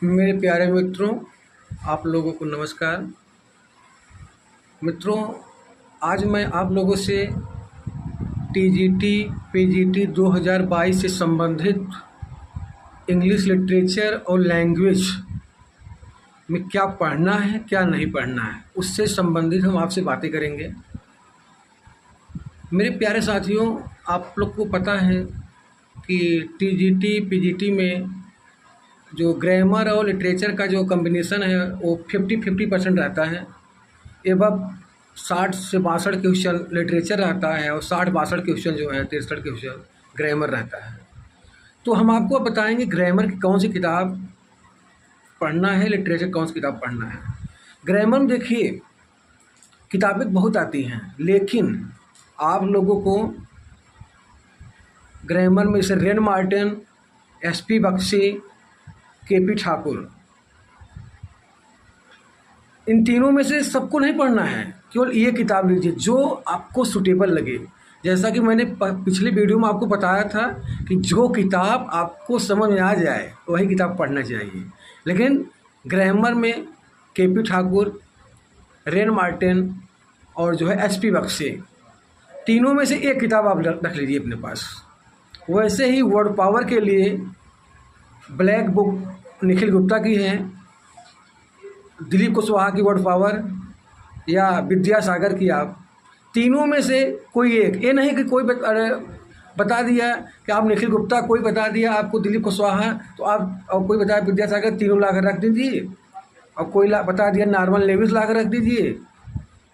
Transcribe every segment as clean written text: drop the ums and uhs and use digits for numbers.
मेरे प्यारे मित्रों, आप लोगों को नमस्कार। मित्रों, आज मैं आप लोगों से टीजीटी पीजीटी 2022 से संबंधित इंग्लिश लिटरेचर और लैंग्वेज में क्या पढ़ना है, क्या नहीं पढ़ना है, उससे संबंधित हम आपसे बातें करेंगे। मेरे प्यारे साथियों, आप लोग को पता है कि टीजीटी पीजीटी में जो ग्रामर और लिटरेचर का जो कॉम्बिनेशन है वो 50-50% रहता है। एवं 60 से 62 क्वेश्चन लिटरेचर रहता है और 60-62 क्वेश्चन जो है 63 क्वेश्चन ग्रामर रहता है। तो हम आपको बताएंगे ग्रामर की कौन सी किताब पढ़ना है, लिटरेचर कौन सी किताब पढ़ना है। ग्रामर में देखिए किताबें बहुत आती हैं, लेकिन आप लोगों को ग्रामर में से Wren Martin, SP Bakshi, KP Thakur, इन तीनों में से सबको नहीं पढ़ना है। केवल ये किताब लीजिए जो आपको सूटेबल लगे। जैसा कि मैंने पिछली वीडियो में आपको बताया था कि जो किताब आपको समझ में आ जाए वही किताब पढ़ना चाहिए। लेकिन ग्रामर में केपी ठाकुर, रेन मार्टिन और जो है एसपी बख्शी, तीनों में से एक किताब आप रख लीजिए अपने पास। वैसे ही वर्ड पावर के लिए ब्लैक बुक निखिल गुप्ता की है, दिलीप कुशवाहा की वर्ड पावर या विद्यासागर की, आप तीनों में से कोई एक। ये नहीं कि कोई बता दिया कि आप निखिल गुप्ता, कोई बता दिया आपको दिलीप कुशवाहा, तो आप और कोई बताया विद्यासागर, तीनों ला कर रख दीजिए। और कोई बता दिया नॉर्मन लेविस ला कर रख दीजिए।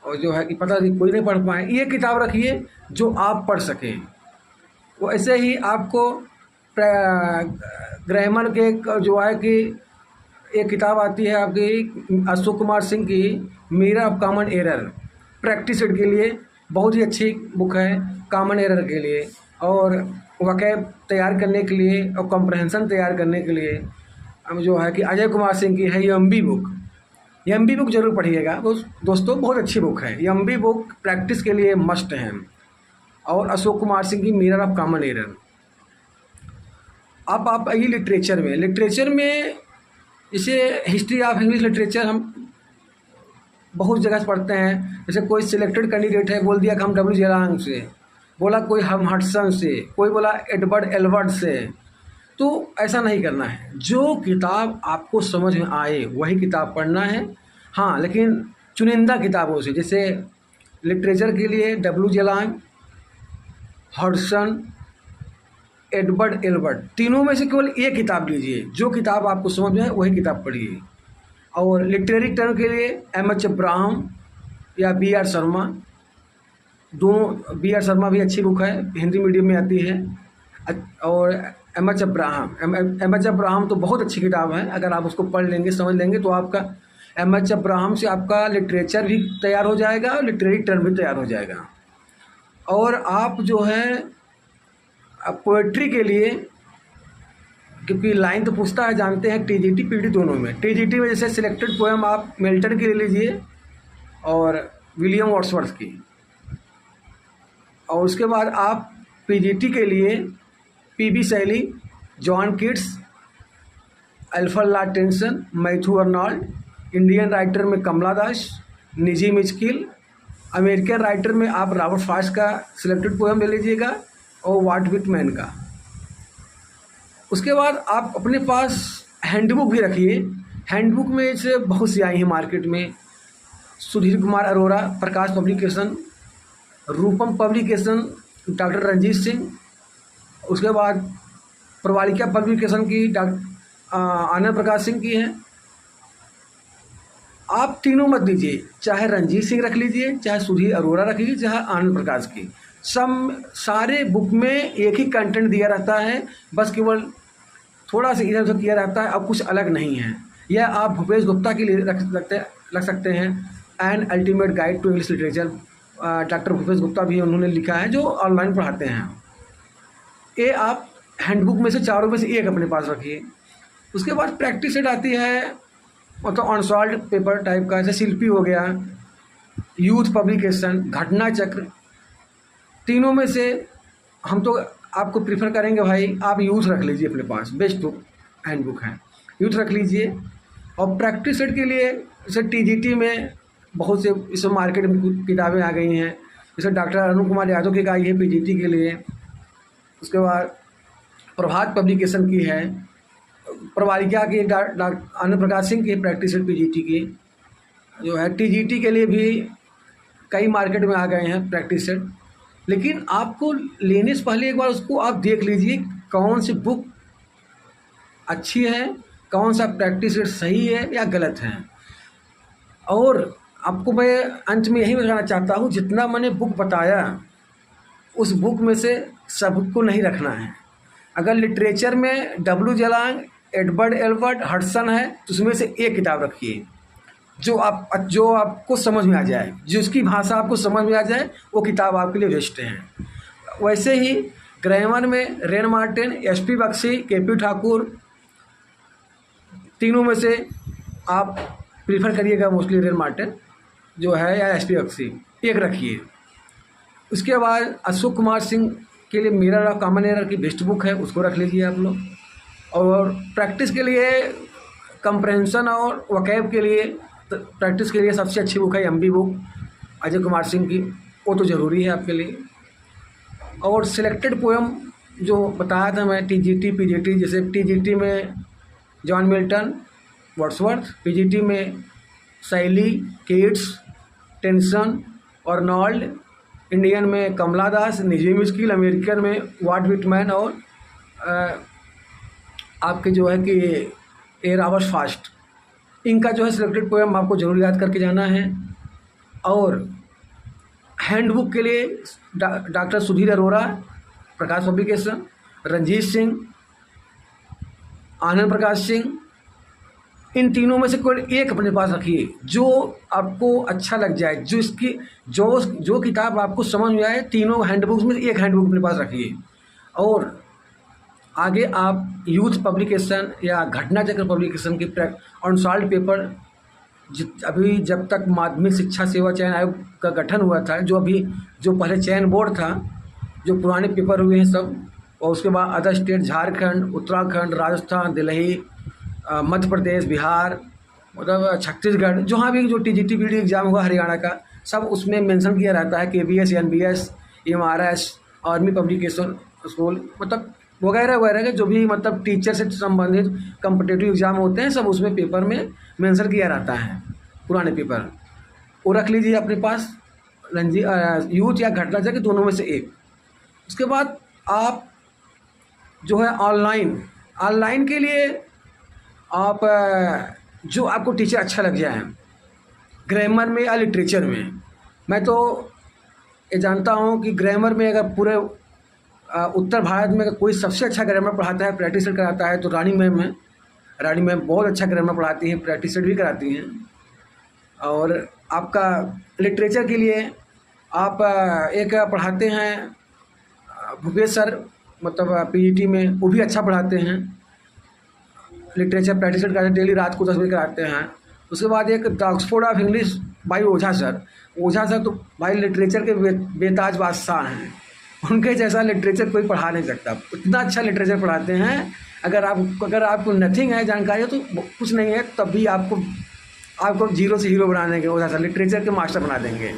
और जो है कि पता नहीं कोई नहीं पढ़ पाए, ये किताब रखिए जो आप पढ़ सकें। वो ऐसे ही आपको ग्रामर के जो है कि एक किताब आती है आपकी अशोक कुमार सिंह की, mirror of common error, practice set के लिए बहुत ही अच्छी बुक है, कॉमन एरर के लिए और वकैब तैयार करने के लिए और कॉम्प्रहेंशन तैयार करने के लिए। अब जो है कि अजय कुमार सिंह की है यम्बी बुक, यम्बी बुक जरूर पढ़िएगा दोस्तों, बहुत अच्छी बुक है। यम्बी बुक प्रैक्टिस के लिए मस्ट है। और अशोक कुमार सिंह की मिरर ऑफ कॉमन एरर। अब आप आइए लिटरेचर में इसे हिस्ट्री ऑफ इंग्लिश लिटरेचर हम बहुत जगह से पढ़ते हैं। जैसे कोई सिलेक्टेड कैंडिडेट है, बोल दिया कि हम डब्ल्यू जेरांग से, बोला कोई हम हडसन से, कोई बोला एडवर्ड एल्बर्ट से। तो ऐसा नहीं करना है, जो किताब आपको समझ में आए वही किताब पढ़ना है। हाँ, लेकिन चुनिंदा किताबों से, जैसे लिटरेचर के लिए W Jerang, Hudson, Edward Albert, तीनों में से केवल एक किताब लीजिए। जो किताब आपको समझ में आए वही किताब पढ़िए। और लिटरेरी टर्म के लिए एम.एच. अब्राहम या बी.आर. शर्मा, दोनों, बी.आर. शर्मा भी अच्छी बुक है, हिंदी मीडियम में आती है। और एम.एच. अब्राहम तो बहुत अच्छी किताब है। अगर आप उसको पढ़ लेंगे, समझ लेंगे, तो आपका एम.एच. अब्राहम से आपका लिटरेचर भी तैयार हो जाएगा और लिटरेरी टर्म भी तैयार हो जाएगा। और आप जो है पोएट्री के लिए, क्योंकि लाइन तो पूछता है, जानते हैं टीजीटी पीडी दोनों में। टीजीटी में जैसे सिलेक्टेड पोएम आप मिल्टन की ले लीजिए और विलियम वर्ड्सवर्थ की। और उसके बाद आप पीजीटी के लिए पी.बी. शैली, John Keats, Alfred Lord tension, Matthew Arnold, Indian writer में कमला दास, निजी मिचकिल, अमेरिकन राइटर में आप रॉबर्ट फ्रॉस्ट का सिलेक्टेड पोएम ले लीजिएगा और वाट विटमैन का। उसके बाद आप अपने पास हैंडबुक भी रखिए। हैंडबुक में से बहुत सी आई हैं मार्केट में। सुधीर कुमार अरोरा, प्रकाश पब्लिकेशन, रूपम पब्लिकेशन, डॉक्टर रंजीत सिंह। उसके बाद प्रवालिका पब्लिकेशन की आनंद प्रकाश सिंह की है। आप तीनों मत लीजिए, चाहे रंजीत सिंह रख लीजिए, चाहे सुधीर अरोरा रख लीजिए, चाहे आनंद प्रकाश की। सारे बुक में एक ही कंटेंट दिया रहता है, बस केवल थोड़ा सा इधर उधर किया रहता है, अब कुछ अलग नहीं है। यह आप भूपेश गुप्ता के लिए रख सकते हैं, an ultimate guide to English literature. Doctor Bhupesh Gupta भी उन्होंने लिखा है, जो ऑनलाइन पढ़ाते हैं। ये आप हैंडबुक में से चारों में से एक अपने पास रखिए। उसके बाद प्रैक्टिस सेट आती है, मतलब अनसॉल्व्ड पेपर टाइप का, जैसे शिल्पी हो गया, यूथ पब्लिकेशन, घटना चक्र। तीनों में से हम तो आपको प्रीफर करेंगे भाई आप यूथ रख लीजिए अपने पास, बेस्ट बुक हैंड बुक है। यूथ रख लीजिए। और प्रैक्टिस सेट के लिए जैसे टीजीटी में बहुत से इस मार्केट में किताबें आ गई हैं, जैसे डॉक्टर अरुण कुमार यादव की आई है पीजीटी के लिए। उसके बाद प्रभात पब्लिकेशन की है, प्रवारिका की आनंद प्रकाश सिंह की प्रैक्टिस सेट पीजीटी की जो है। टीजीटी के लिए भी कई मार्केट में आ गए हैं प्रैक्टिस सेट, लेकिन आपको लेने से पहले एक बार उसको आप देख लीजिए कौन सी बुक अच्छी है, कौन सा प्रैक्टिस सेट सही है या गलत है। और आपको मैं अंत में यही बताना चाहता हूँ, जितना मैंने बुक बताया उस बुक में से सब को नहीं रखना है। अगर लिटरेचर में डब्ल्यू जलांग, एडवर्ड एल्बर्ट, हडसन है तो उसमें से एक किताब रखिए जो आपको समझ में आ जाए, जिसकी भाषा आपको समझ में आ जाए, वो किताब आपके लिए बेस्ट है। वैसे ही ग्रामर में Wren Martin, SP Bakshi, KP Thakur, तीनों में से आप प्रीफर करिएगा मोस्टली रेन मार्टिन जो है या एसपी बख्शी, एक रखिए। उसके बाद अशोक कुमार सिंह के लिए मिरर ऑफ कॉमन एरर की बेस्ट बुक है, उसको रख लीजिए आप लोग। और प्रैक्टिस के लिए कंप्रेंशन और वकैब के लिए प्रैक्टिस के लिए सबसे अच्छी बुक है एमबी बुक अजय कुमार सिंह की, वो तो ज़रूरी है आपके लिए। और सिलेक्टेड पोएम जो बताया था मैं टीजीटी पीजीटी, जैसे टीजीटी में जॉन मिल्टन, वर्ड्सवर्थ, पीजीटी में शैली, केट्स, टेंसन, अर्नोल्ड, इंडियन में कमला दास, निजी मिस्किल, अमेरिकन में वाट विटमैन और आपके जो है कि एयर आवर्स फास्ट। इनका जो है सिलेक्टेड पोएम आपको जरूर याद करके जाना है। और हैंडबुक के लिए डॉक्टर सुधीर अरोरा, प्रकाश पब्लिकेशन, रंजीत सिंह, आनंद प्रकाश सिंह, इन तीनों में से कोई एक अपने पास रखिए जो आपको अच्छा लग जाए, जो इसकी जो किताब आपको समझ में आए। तीनों हैंडबुक्स में एक हैंडबुक अपने पास रखिए। और आगे आप यूथ पब्लिकेशन या घटना चक्र पब्लिकेशन के अनसॉल्व्ड पेपर अभी जब तक माध्यमिक शिक्षा सेवा चयन आयोग का गठन हुआ था, जो पहले चयन बोर्ड था, जो पुराने पेपर हुए हैं सब, और उसके बाद अदर स्टेट झारखंड, उत्तराखंड, राजस्थान, दिल्ली, मध्य प्रदेश, बिहार, मतलब छत्तीसगढ़, जहाँ भी जो टीजीटी पीडी एग्ज़ाम हुआ हरियाणा का, सब उसमें मेंशन किया रहता है KBS, NBS, MRS, army publication school, मतलब वगैरह वगैरह के जो भी मतलब टीचर से संबंधित कॉम्पिटिटिव एग्ज़ाम होते हैं सब उसमें पेपर में मेंशन किया रहता है, पुराने पेपर वो रख लीजिए अपने पास। यूथ या घटना चक्र दोनों में से एक। उसके बाद आप जो है ऑनलाइन के लिए आप जो आपको टीचर अच्छा लग जाए, ग्रामर में या लिटरेचर में। मैं तो ये जानता हूँ कि ग्रामर में अगर पूरे उत्तर भारत में अगर कोई सबसे अच्छा ग्रामर पढ़ाता है, प्रैक्टिस सेट कराता है तो रानी मैम है। रानी मैम बहुत अच्छा ग्रामर पढ़ाती हैं, प्रैक्टिस सेट भी कराती हैं। और आपका लिटरेचर के लिए आप एक पढ़ाते हैं भूपेश सर, मतलब पीजीटी में, वो भी अच्छा पढ़ाते हैं। लिटरेचर प्रैक्टिस सेट कराते, डेली रात को 10 बजे कराते हैं। उसके बाद एक द ऑक्सफोर्ड ऑफ इंग्लिश भाई ओझा सर तो भाई लिटरेचर के बेताज बादशाह हैं। उनके जैसा लिटरेचर कोई पढ़ा नहीं सकता, इतना अच्छा लिटरेचर पढ़ाते हैं। अगर आपको नथिंग है जानकारी तो कुछ नहीं है, तब भी आपको जीरो से हीरो बना देंगे ओझा सर, लिटरेचर के मास्टर बना देंगे।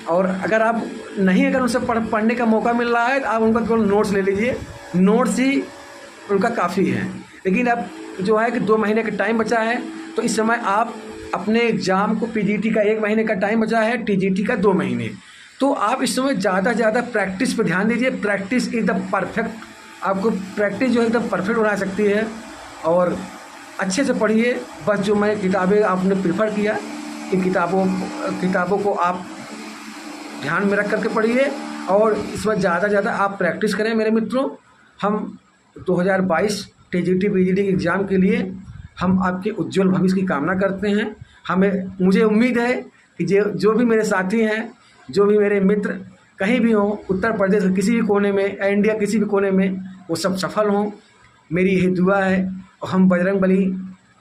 और अगर उनसे पढ़ने का मौका मिल रहा है तो आप उनका केवल नोट्स ले लीजिए, नोट्स ही उनका काफ़ी है। लेकिन अब जो है कि 2 महीने का टाइम बचा है, तो इस समय आप अपने एग्ज़ाम को, पीजीटी का 1 महीने का टाइम बचा है, टीजीटी का 2 महीने, तो आप इस समय ज़्यादा से ज़्यादा प्रैक्टिस पे ध्यान दीजिए। प्रैक्टिस एकदम परफेक्ट, आपको प्रैक्टिस जो है एकदम परफेक्ट बना सकती है। और अच्छे से पढ़िए। बस जो मैं किताबें आपने प्रेफर किया, इन किताबों को आप ध्यान में रख करके पढ़िए और इसमें ज़्यादा से ज़्यादा आप प्रैक्टिस करें मेरे मित्रों। हम 2022 टीजीटी पीजीटी के एग्ज़ाम के लिए हम आपके उज्जवल भविष्य की कामना करते हैं। मुझे उम्मीद है कि जो भी मेरे साथी हैं, जो भी मेरे मित्र कहीं भी हों, उत्तर प्रदेश के किसी भी कोने में या इंडिया किसी भी कोने में, वो सब सफल हों, मेरी यही दुआ है। और हम बजरंग बली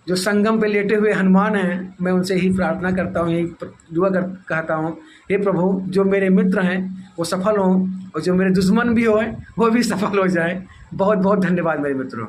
जो संगम पे लेटे हुए हनुमान हैं, मैं उनसे ही प्रार्थना करता हूँ, यही दुआ कहता हूँ, हे प्रभु जो मेरे मित्र हैं वो सफल हों और जो मेरे दुश्मन भी हों वो भी सफल हो जाए। बहुत बहुत धन्यवाद मेरे मित्रों।